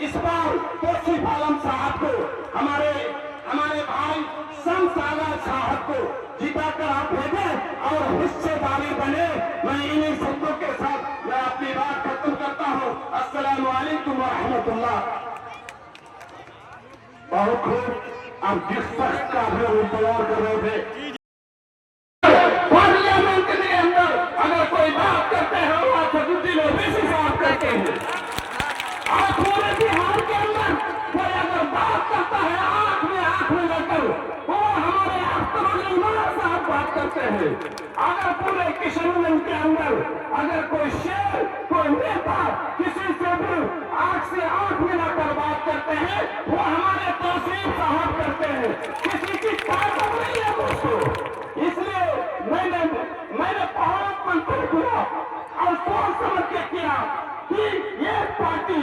इस बार तौसीफ आलम साहब को, हमारे भाई शमसागर साहब को जिताकर आप भेजें और हिस्सेदारी बने। मैं इन्हीं शब्दों के साथ मैं अपनी बात खत्म करता हूँ। अस्सलाम वालेकुम व रहमतुल्लाह। बहुत खूब आप जिस शख्स का भी इंतजार कर रहे थे, पार्लियामेंट के अंदर अगर कोई बात करते हैं वो असदुद्दीन ओवैसी साहब करते हैं, और पूरे बिहार के अंदर कोई अगर बात करता है आंख में लगकर वो हमारे अख्तरुल इमान साहब बात करते हैं। अगर पूरे किशनगंज के अंदर अगर कोई शेर, कोई नेता किसी से भी आंख से आंख मिलाकर बात करते हैं, वो हमारे तहसील साहब करते हैं। किसी की ताकत नहीं है दोस्तों। इसलिए मैंने बहुत मंथन किया और सोच समझ के किया कि ये पार्टी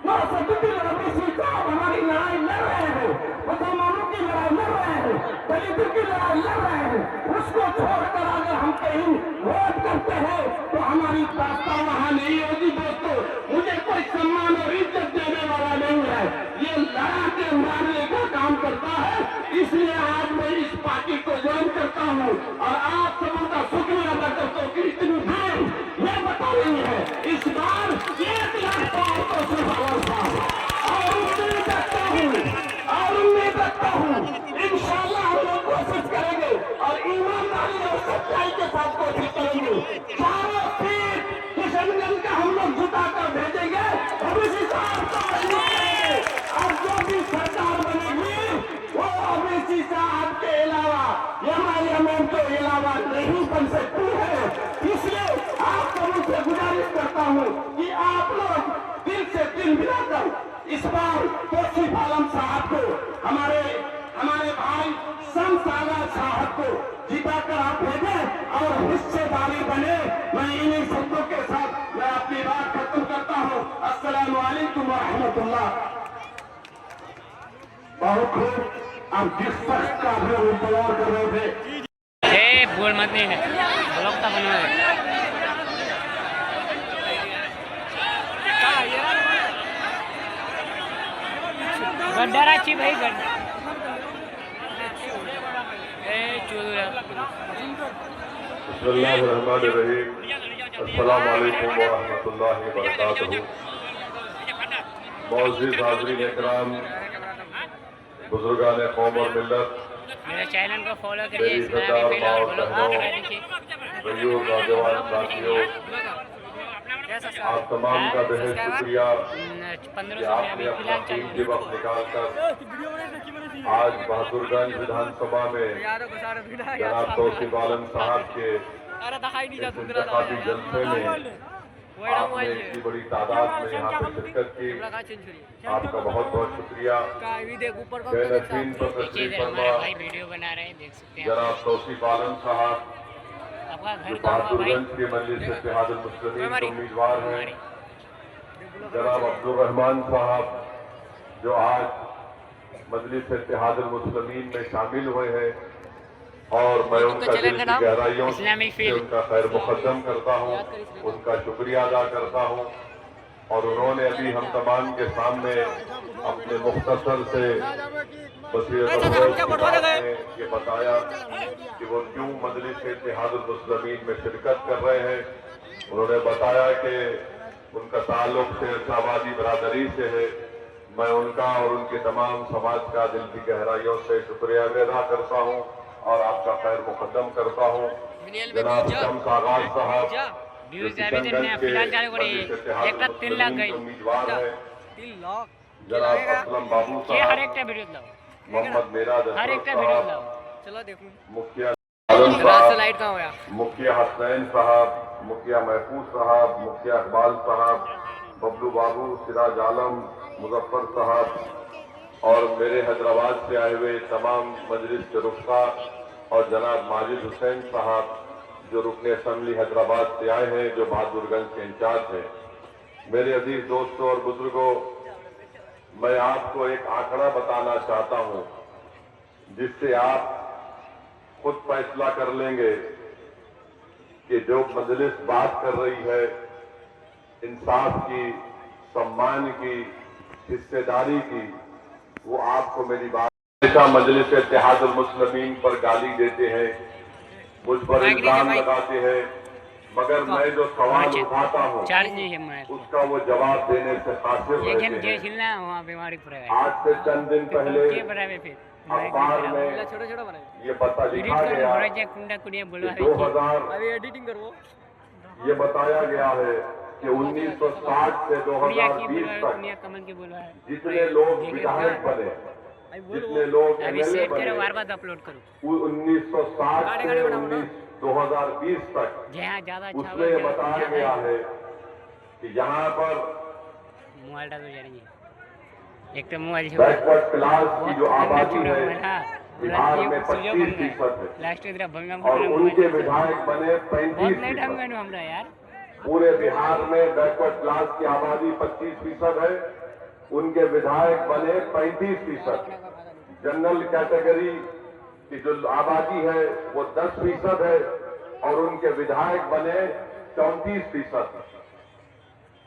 जो असदुद्दीन ओवैसी साहब हमारी लड़ाई लड़ रहे हैं, मुसलमानों की की लड़ाई लड़ रहे हैं, दलितों की लड़ाई लड़ रहे हैं, उसको छोड़कर अगर हम कहीं वोट करते हैं तो हमारी प्रार्थना वहां नहीं होगी। दोस्तों, मुझे कोई सम्मान और इज्जत देने वाला नहीं है, ये लड़ा के मारने का काम करता है। इसलिए आज मैं इस पार्टी को ज्वाइन करता हूँ और आप सबों का शुक्रिया अदा करता हूँ कि इतनी भीड़ ये बता रही है इस बार 1 लाख पाँव तो सिर्फ अवस्था और उम्मीद रखता हूँ इंशाअल्लाह हम लोग कोशिश करेंगे और ईमानदारी और सच्चाई के साथ कोशिश करेंगे। चारों सीट किशनगंज का हम लोग जुटा कर भेजेंगे ओबीसी साहब को करेंगे और जो भी सरकार बनेगी वो ओबीसी साहब के अलावा एमआईएम के अलावा नहीं बन सकती है। इसलिए आप सबों से गुजारिश करता हूँ कि आप लोग दिल से दिल मिलाकर इस बार तौसीफ आलम साहब को हमारे भाई शमसागर साहब को जिताकर आप भेजें और हिस्सेदारी बने। मैं इन्हीं शब्दों के साथ मैं अपनी बात खत्म करता हूँ। अस्सलाम वालेकुम व रहमतुल्लाह। बहुत खूब आप जिस शख्स का भी इंतजार कर रहे थे बोल मत नहीं है ब्लॉग का बना है गड्ढा अच्छी भाई गड्ढा बिस्मिल्लाहिर्रहमानिर्रहीम। अस्सलाम वालेकुम व रहमतुल्लाहि व बरकातुहू। मौजूद हाज़रीन इकराम, बुजुर्गान कौम और मिल्लत, मेरे चैनल को फॉलो मेरी करिए। सरदार माँ बहनों, भाइयों, नौजवान साथियों, आप तमाम का बेहद शुक्रिया कि आपने अपना कीमती वक्त निकालकर आज बहादुरगंज विधानसभा में जनाब तौसीफ आलम साहब के इंतखाबी जलसे में आपने इतनी बड़ी तादाद में यहाँ पर शिरकत की। आपका बहुत बहुत शुक्रिया। बेनजीर पर तशरीफ फरमा वीडियो बना रहे हैं, देख सकते हैं जनाब तौसीफ आलम साहब आपका जो घर कहाँ भाई। बहादुरगंज के मजलिस इत्तेहादुल मुस्लिमीन के उम्मीदवार हैं, जनाब अब्दुल रहमान साहब जो आज मजलिस इत्तेहादुल मुस्लिमीन में शामिल हुए हैं और मैं उनका दिल की गहराइयों से उनका खैर मुकद्दम करता हूँ, उनका शुक्रिया अदा करता हूँ। और उन्होंने अभी हम तमाम के सामने अपने मुख्तसर से ये बताया कि वो क्यों मजलिस इत्तेहादुल मुस्लिमीन में शिरकत कर रहे हैं। उन्होंने बताया कि उनका ताल्लुक शेरशाहबादी बरादरी से है। मैं उनका और उनके तमाम समाज का दिल की गहराइयों से शुक्रिया अदा करता हूँ और आपका खैर मुकद्दम करता हूँ। जनाब शमसागर साहब उम्मीदवार है, जनाब असलम बाबू साहब, मोहम्मद मेराज मुखिया मुखिया हसनैन साहब, मुखिया महफूज साहब, मुखिया इकबाल साहब, बबलू बाबू, सिराज आलम, मुजफ्फर साहब और मेरे हैदराबाद से आए हुए तमाम मजलिस के रुख्सा और जनाब माजिद हुसैन साहब जो रुकने असम्बली हैदराबाद से आए हैं, जो बहादुरगंज के इंचार्ज हैं। मेरे अजीज दोस्तों और बुजुर्गों, मैं आपको एक आंकड़ा बताना चाहता हूं जिससे आप खुद फैसला कर लेंगे कि जो मजलिस बात कर रही है इंसाफ की, सम्मान की, हिस्सेदारी की, वो आपको मेरी बात हमेशा मजलिस इत्तेहादुल मुस्लिमीन पर गाली देते हैं, मुझ पर इल्जाम लगाते हैं, मगर मैं जो सवाल उठाता हूँ उसका वो जवाब देने से कासिर रहते हैं। आज से चंद दिन पहले अखबार में ये पता लिखा गया कि 2000 ये बताया गया है कि 1960 से 2020 तक जितने लोग विधायक बने, जितने लोग एमएलए बने, 1960 से 2020 तक उसमें बताया गया है कि यहाँ पर बैकवर्ड क्लास की जो आबादी है बिहार में 25% है और उनके विधायक बने 35%। पूरे बिहार में बैकवर्ड क्लास की आबादी 25% है, उनके विधायक बने 35%। जनरल कैटेगरी की जो आबादी है वो 10% है और उनके विधायक बने 34%।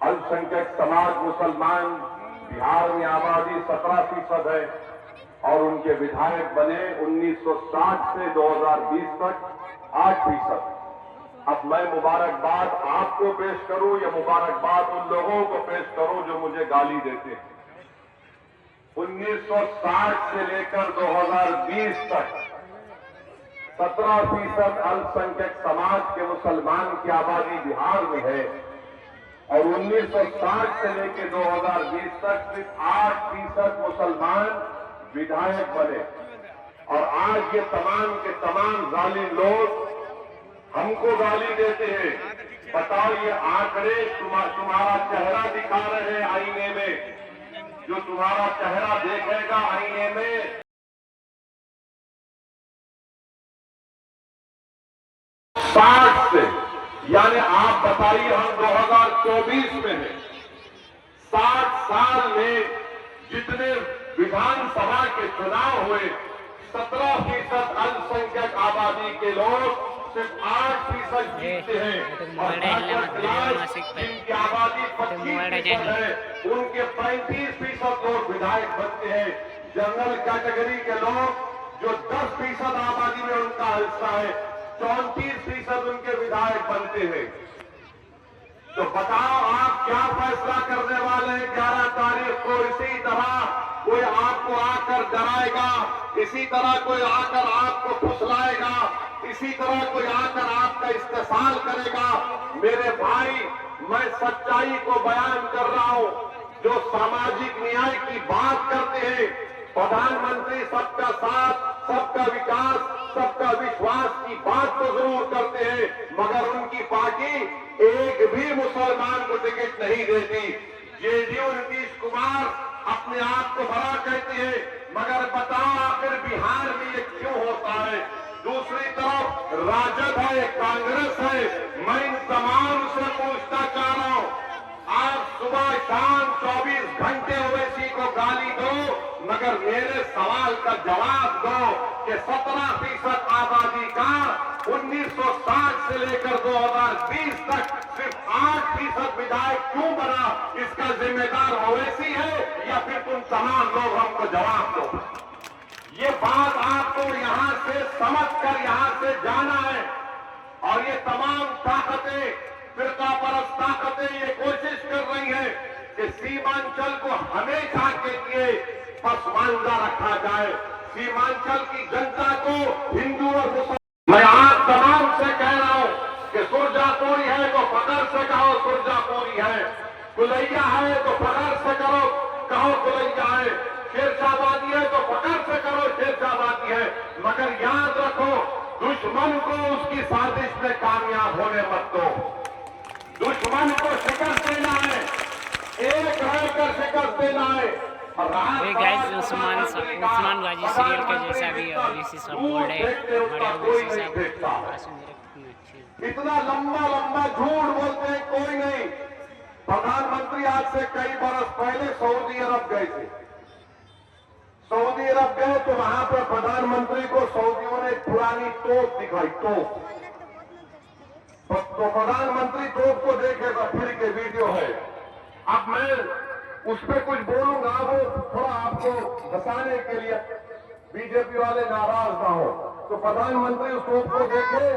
अल्पसंख्यक समाज मुसलमान बिहार में आबादी 17% है और उनके विधायक बने 1960 से 2020 तक 8%। अब मैं मुबारकबाद आपको पेश करूं या मुबारकबाद उन लोगों को पेश करूं जो मुझे गाली देते हैं। 1960 से लेकर 2020 तक 17% अल्पसंख्यक समाज के मुसलमान की आबादी बिहार में है और 1960 से लेकर 2020 तक सिर्फ 8% मुसलमान विधायक बने। और आज ये तमाम के तमाम जालिम लोग हमको गाली देते हैं। बताओ ये आंकड़े तुम्हारा चेहरा दिखा रहे हैं आईने में, जो तुम्हारा चेहरा देखेगा आईने में 60 से, यानी आप बताइए हम 2024 में हैं, 60 साल में जितने विधानसभा के चुनाव हुए 17% अल्पसंख्यक आबादी के लोग सिर्फ 8% जीतते हैं और जिनकी आबादी 25% है उनके 35% लोग विधायक बनते हैं। जनरल कैटेगरी के लोग जो 10% आबादी में उनका हिस्सा है 34% उनके विधायक बनते हैं। तो बताओ आप क्या फैसला करने वाले हैं 11 तारीख को? इसी तरह कोई आपको आकर डराएगा, इसी तरह कोई आकर आपको फुसलाएगा, इसी तरह कोई आकर आपका इस्तेसाल करेगा। मेरे भाई, मैं सच्चाई को बयान कर रहा हूं। जो सामाजिक न्याय की बात करते हैं, प्रधानमंत्री सबका साथ, सबका विकास, सबका विश्वास की बात तो जरूर करते हैं, मगर उनकी पार्टी एक भी मुसलमान को टिकट नहीं देती। जेडीयू नीतीश कुमार अपने आप को बड़ा कहते हैं, मगर बताओ आखिर बिहार में ये क्यों होता है? दूसरी तरफ राजद है, कांग्रेस है। मैं इन तमाम से पूछना चाह रहा हूं, आप सुबह शाम 24 घंटे ओवैसी को गाली दो, मगर मेरे सवाल का जवाब दो कि 17% आबादी का 1960 से लेकर 2020 तक सिर्फ 8% विधायक क्यों बना? इसका जिम्मेदार ओवैसी है या फिर तुम तमाम लोग? हमको जवाब दो। ये बात आपको यहां से समझकर यहां से जाना है। और ये तमाम ताकतें, फिरकापरस्त ताकतें ये कोशिश कर रही हैं कि सीमांचल को हमेशा के लिए पसमानदा रखा जाए। सीमांचल की जनता को हिंदू और मुसलमान, मैं आप तमाम से कह रहा हूं कि सुरजापुरी है तो फकर से कहो सुरजापुरी है, कुलैया है तो फकर से कहो कुलैया है, शेरशाहबादी है तो फकर से करो शेरशाहबादी है। मगर याद रखो, दुश्मन को उसकी साजिश में कामयाब होने मत दो। दुश्मन को शिकस्त देना है, एक रहकर शिकस्त देना है। गाइस उस्मान गाजी सीरियल के जैसा भी ओवैसी सब बोल रहे इतना लंबा लंबा झूठ बोलते हैं, कोई नहीं। प्रधानमंत्री आज से कई बरस पहले सऊदी अरब गए थे। सऊदी अरब गए तो वहां पर प्रधानमंत्री को सऊदियों ने पुरानी तोप दिखाई, तोप। तो प्रधानमंत्री तोप को देखेगा, फिर के वीडियो है। अब मैं उस पर कुछ बोलूंगा, वो थोड़ा आपको हंसाने के लिए, बीजेपी वाले नाराज ना हो। तो प्रधानमंत्री उस तोप को देखे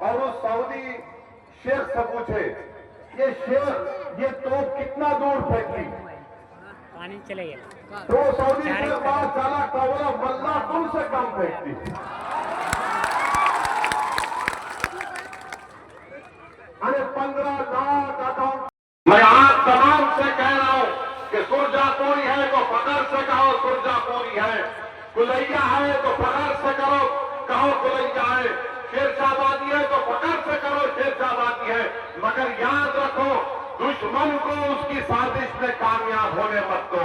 और उस सऊदी शेख से पूछे, ये शेख ये तोप कितना दूर फेंकी? पानी चले गया तो सऊदी शेख बात चला था, बोला वल्लाह तुमसे कम फेंकती। अरे 15 लाख अकाउंट। मैं आप तमाम से कह रहा हूं कि सुरजापुरी है तो फकर से कहो सुरजापुरी है, कुलैया है तो फकर से कहो कुलैया है, शेरशाहबादी है तो फकर से करो शेरशाहबादी है। मगर याद रखो, दुश्मन को उसकी साजिश में कामयाब होने मत दो।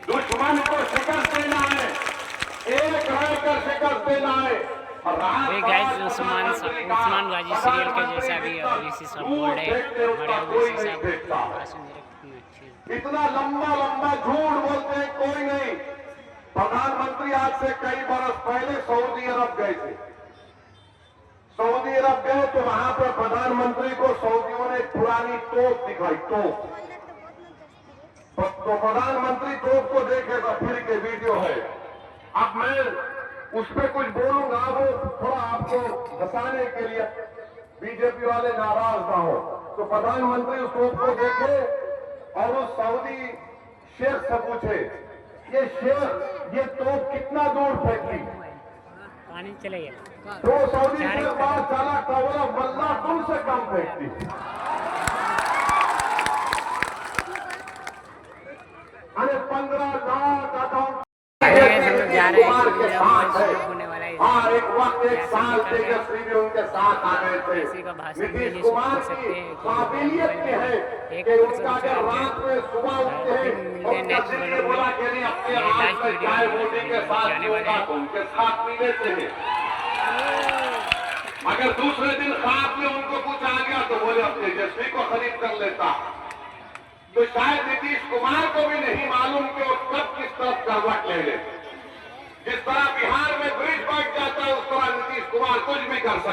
दुश्मन को शिकस्त देना है, एक रहकर शिकस्त देना है। गाइस उस्मान गाजी सीरियल के जैसा भी ओवैसी सब बोल रहे इतना लंबा लंबा झूठ बोलते हैं, कोई नहीं। प्रधानमंत्री आज से कई बरस पहले सऊदी अरब गए थे। सऊदी अरब गए तो वहां पर प्रधानमंत्री को सऊदियों ने पुरानी तोप दिखाई, तोप। तो प्रधानमंत्री तोप को देखेगा, फिर के वीडियो है। अब मैं उस पर कुछ बोलूंगा, वो थोड़ा आपको बताने के लिए बीजेपी वाले नाराज ना हो। तो प्रधानमंत्री उस तोप को देखे और उस सऊदी शेख से पूछे, ये शेख ये तोप कितना दूर फेंकी? पानी चले गया तो सऊदी शेख बात चला था, बोला मल्ला तुमसे कम फेंकती। अरे 15 लाख अकाउंट होने वाला है। हाँ, एक वक्त एक साल तेजस्वी भी उनके साथ आ गए थे। नीतीश कुमार की काबिलियत में है कि उनका अगर रात में सुबह उठते हैं और कभी ने बोला कि नहीं अपने हाथ में चाय मोदी के साथ पीऊंगा तो उनके साथ पी लेते हैं। अगर दूसरे दिन ख्वाब में उनको कुछ आ गया तो बोले अब तेजस्वी को खरीद कर लेता। तो शायद नीतीश कुमार को भी नहीं मालूम कि वो कब किस तरफ करवट ले ले। जिस तरह बिहार में ब्रिज बच जाता है उस तरह नीतीश कुमार कुछ भी कर सकते।